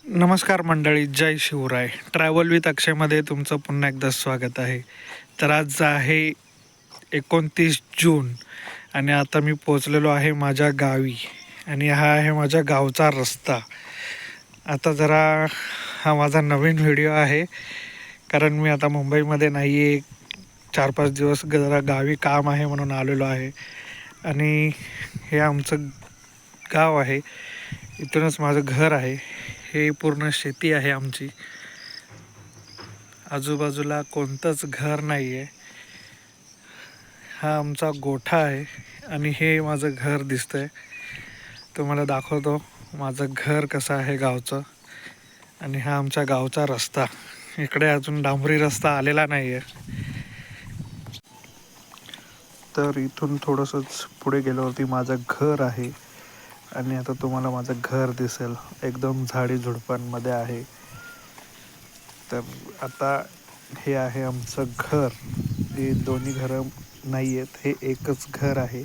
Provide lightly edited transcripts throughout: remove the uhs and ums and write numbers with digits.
नमस्कार मंडळी, जय Shivray. Travel with अक्षयमध्ये तुमचं पुन्हा एकदा स्वागत आहे. तर आज आहे 29 जून आणि आता मी पोचलेलो आहे माझ्या गावी आणि हा आहे माझ्या गावचा रस्ता. आता जरा हा माझा नवीन व्हिडिओ आहे कारण मी आता मुंबईमध्ये नाही आहे. 4-5 दिवस जरा गावी काम आहे म्हणून आलेलो आहे आणि हे आमचं गाव आहे. इथूनच माझं घर आहे. हे पूर्ण शेती आहे आमची. आजूबाजूला कोणतंच घर नाही आहे. हा आमचा गोठा आहे आणि हे माझं घर दिसतंय. तुम्हाला दाखवतो माझं घर कसं आहे गावचं. आणि हा आमच्या गावचा रस्ता. इकडे अजून डांबरी रस्ता आलेला नाही आहे. तर इथून थोडंसंच पुढे गेल्यावरती माझं घर आहे आणि आता तुम्हाला माझं घर दिसेल. एकदम झाडी झुडपांमध्ये आहे. तर आता हे आहे आमचं घर. हे दोन्ही घरं नाही आहेत, हे एकच घर आहे.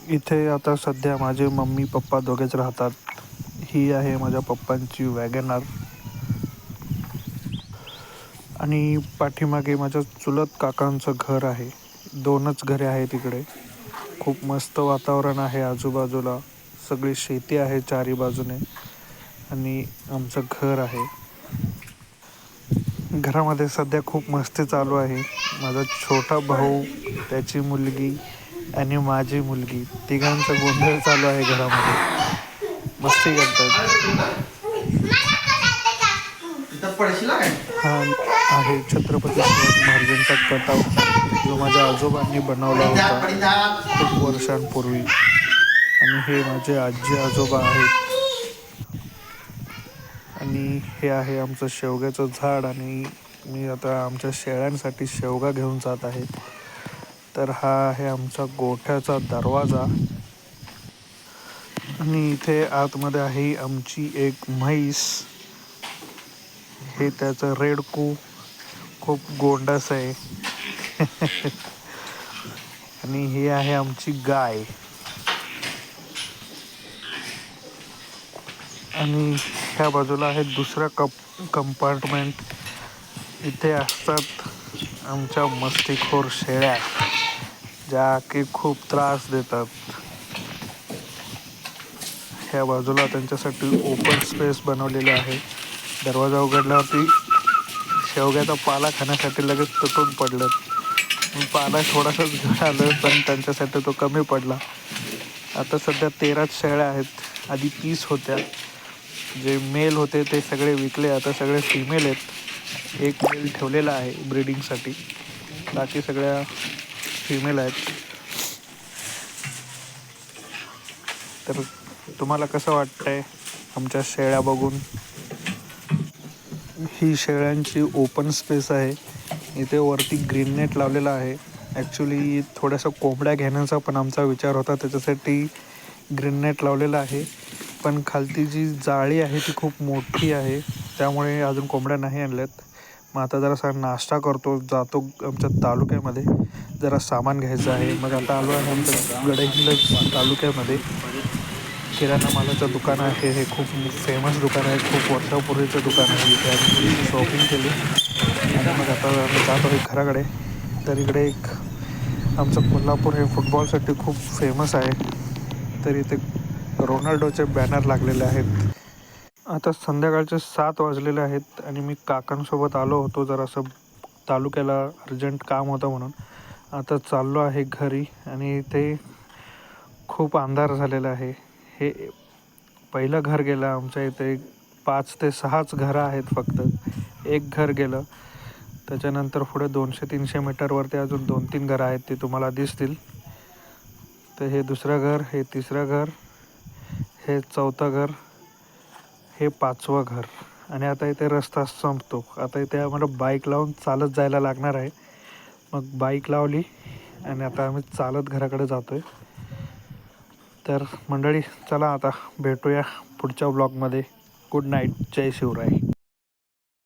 इथे आता सध्या माझे मम्मी पप्पा दोघेच राहतात. ही आहे माझ्या पप्पांची वॅगनर आणि पाठीमागे माझ्या चुलत काकांचं घर आहे. 2च घरे आहेत इकडे. खूप मस्त वातावरण आहे. आजूबाजूला सगळी शेती आहे चारी बाजूने आणि आमचं घर आहे. घरामध्ये सध्या खूप मस्ती चालू आहे. माझा छोटा भाऊ, त्याची मुलगी आणि माझी मुलगी, तिघांचा गोंधळ चालू आहे घरामध्ये. मस्ती करतात. हा आहे छत्रपती शिवाजी महाराजांचा कटाव, जो माझ्या आजोबांनी बनवला होता खूप वर्षांपूर्वी. आणि हे माझे आजी आजोबा आहेत. आणि हे आहे आमचं शेवग्याचं झाड आणि मी आता आमच्या शेळ्यांसाठी शेवगा घेऊन जात आहे. तर हा आहे आमचा गोठ्याचा दरवाजा आणि इथे आतमध्ये आहे आमची एक म्हैस. हे त्याचं रेडकू खूप गोंडस आहे. आणि ही आहे आमची गाय. आणि ह्या बाजूला आहे दुसरं कंपार्टमेंट. इथे असतात आमच्या मस्तीखोर शेळ्या, ज्या की खूप त्रास देतात. ह्या बाजूला त्यांच्यासाठी ओपन स्पेस बनवलेलं आहे. दरवाजा उघडल्यावरती शेवग्याचा पाला खाण्यासाठी लगेच तुटून पडलं. पाला थोडासाच घर आलं पण त्यांच्यासाठी तो कमी पडला. आता सध्या 13च शेळ्या आहेत. आधी 30 होत्या. जे मेल होते ते सगळे विकले. आता सगळे फिमेल आहेत. एक मेल ठेवलेला आहे ब्रीडिंगसाठी, बाकी सगळ्या फिमेल आहेत. तर तुम्हाला कसं वाटतंय आमच्या शेळ्या बघून? ही शेळ्यांची ओपन स्पेस आहे. इथे वरती ग्रीन नेट लावलेला आहे. ॲक्च्युली थोड्याशा कोंबड्या घेण्याचा पण आमचा विचार होता, त्याच्यासाठी ग्रीन नेट लावलेला आहे. पण खालती जी जाळी आहे ती खूप मोठी आहे, त्यामुळे अजून कोंबड्या नाही आणल्यात. मग आता जरासा नाश्ता करतो, जातो आमच्या तालुक्यामध्ये, जरा सामान घ्यायचं आहे. मग आता आलो आहे आमच्या गडहिंग्लज तालुक्यामध्ये. किराणा मालाचं दुकान आहे. हे खूप फेमस दुकान आहे. खूप वर्षापूर्वीचं दुकान आहे. इथे आम्ही शॉपिंग केली आणि मग आता आम्ही जात आहे घराकडे. तर इकडे एक आमचं कोल्हापूर हे फुटबॉलसाठी खूप फेमस आहे. तर इथे रोनाल्डोचे बॅनर लागलेले आहेत. आता संध्याकाळचे 7 वाजलेले आहेत आणि मी काकांसोबत आलो होतो जरासं तालुक्याला, अर्जंट काम होतं म्हणून. आता चाललो आहे घरी आणि इथे खूप अंधार झालेला आहे. हे पहिलं घर गेलं. आमच्या इथे 5 ते 6च घरं आहेत फक्त. एक घर गेलं. त्याच्यानंतर पुढे 200-300 मीटरवरती अजून 2-3 घरं आहेत, ते तुम्हाला दिसतील. तर हे दुसरं घर, हे तिसरं घर, हे चौथं घर, हे 5वं घर. आणि आता इथे रस्ता संपतो. आता इथे आम्हाला बाईक लावून चालत जायला लागणार आहे. मग बाईक लावली आणि आता आम्ही चालत घराकडे जातो आहे. तर मंडळी, चला आता भेटूया पुढच्या ब्लॉगमध्ये. Good night. जय शिवराय.